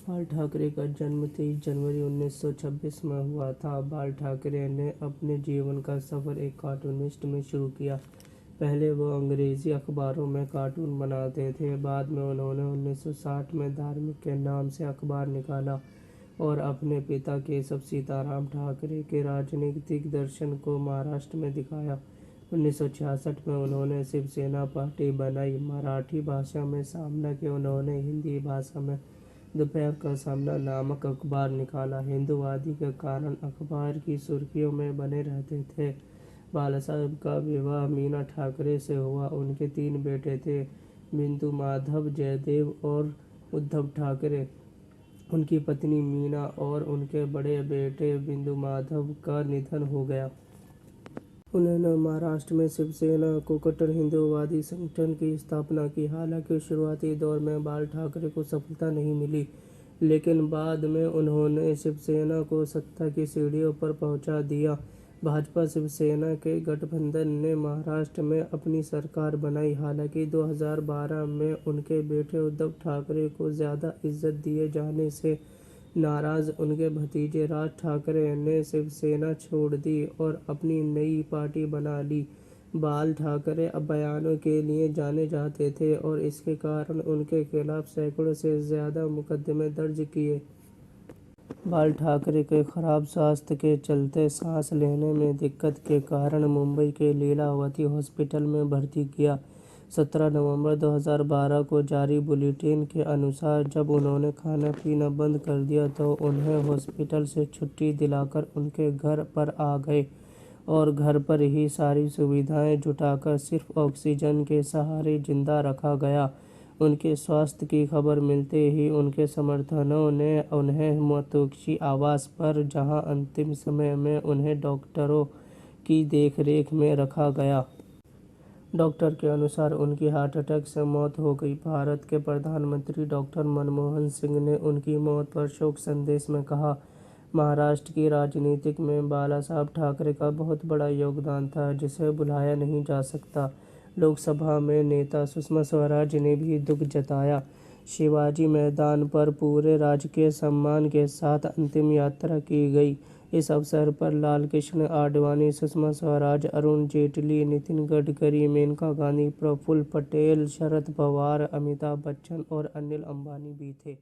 बाल ठाकरे का जन्म 23 जनवरी 1926 में हुआ था। बाल ठाकरे ने अपने जीवन का सफ़र एक कार्टूनिस्ट में शुरू किया। पहले वो अंग्रेज़ी अखबारों में कार्टून बनाते थे। बाद में उन्होंने 1960 में धार्मिक के नाम से अखबार निकाला और अपने पिता केशव सीताराम ठाकरे के राजनीतिक दर्शन को महाराष्ट्र में दिखाया। 1966 में उन्होंने शिवसेना पार्टी बनाई। मराठी भाषा में सामना के उन्होंने हिंदी भाषा में दोपहर का सामना नामक अखबार निकाला। हिंदूवादी के कारण अखबार की सुर्खियों में बने रहते थे। बाला साहब का विवाह मीना ठाकरे से हुआ। उनके 3 बेटे थे, बिंदु माधव, जयदेव और उद्धव ठाकरे। उनकी पत्नी मीना और उनके बड़े बेटे बिंदु माधव का निधन हो गया। उन्होंने महाराष्ट्र में शिवसेना को कट्टर हिंदूवादी संगठन की स्थापना की। हालांकि शुरुआती दौर में बाल ठाकरे को सफलता नहीं मिली, लेकिन बाद में उन्होंने शिवसेना को सत्ता की सीढ़ियों पर पहुंचा दिया। भाजपा शिवसेना के गठबंधन ने महाराष्ट्र में अपनी सरकार बनाई। हालांकि 2012 में उनके बेटे उद्धव ठाकरे को ज़्यादा इज्जत दिए जाने से नाराज उनके भतीजे राज ठाकरे ने शिवसेना छोड़ दी और अपनी नई पार्टी बना ली। बाल ठाकरे अब बयानों के लिए जाने जाते थे और इसके कारण उनके खिलाफ सैकड़ों से ज़्यादा मुकदमे दर्ज किए। बाल ठाकरे के खराब स्वास्थ्य के चलते सांस लेने में दिक्कत के कारण मुंबई के लीलावती हॉस्पिटल में भर्ती किया। 17 नवंबर 2012 को जारी बुलेटिन के अनुसार जब उन्होंने खाना पीना बंद कर दिया तो उन्हें हॉस्पिटल से छुट्टी दिलाकर उनके घर पर आ गए और घर पर ही सारी सुविधाएं जुटाकर सिर्फ ऑक्सीजन के सहारे जिंदा रखा गया। उनके स्वास्थ्य की खबर मिलते ही उनके समर्थकों ने उन्हें मोतोक्षी आवास पर, जहां अंतिम समय में उन्हें डॉक्टरों की देखरेख में रखा गया। डॉक्टर के अनुसार उनकी हार्ट अटैक से मौत हो गई। भारत के प्रधानमंत्री डॉक्टर मनमोहन सिंह ने उनकी मौत पर शोक संदेश में कहा, महाराष्ट्र की राजनीति में बाला साहब ठाकरे का बहुत बड़ा योगदान था, जिसे भुलाया नहीं जा सकता। लोकसभा में नेता सुषमा स्वराज ने भी दुख जताया। शिवाजी मैदान पर पूरे राजकीय सम्मान के साथ अंतिम यात्रा की गई। इस अवसर पर लालकृष्ण आडवाणी, सुषमा स्वराज, अरुण जेटली, नितिन गडकरी, मेनका गांधी, प्रफुल्ल पटेल, शरद पवार, अमिताभ बच्चन और अनिल अंबानी भी थे।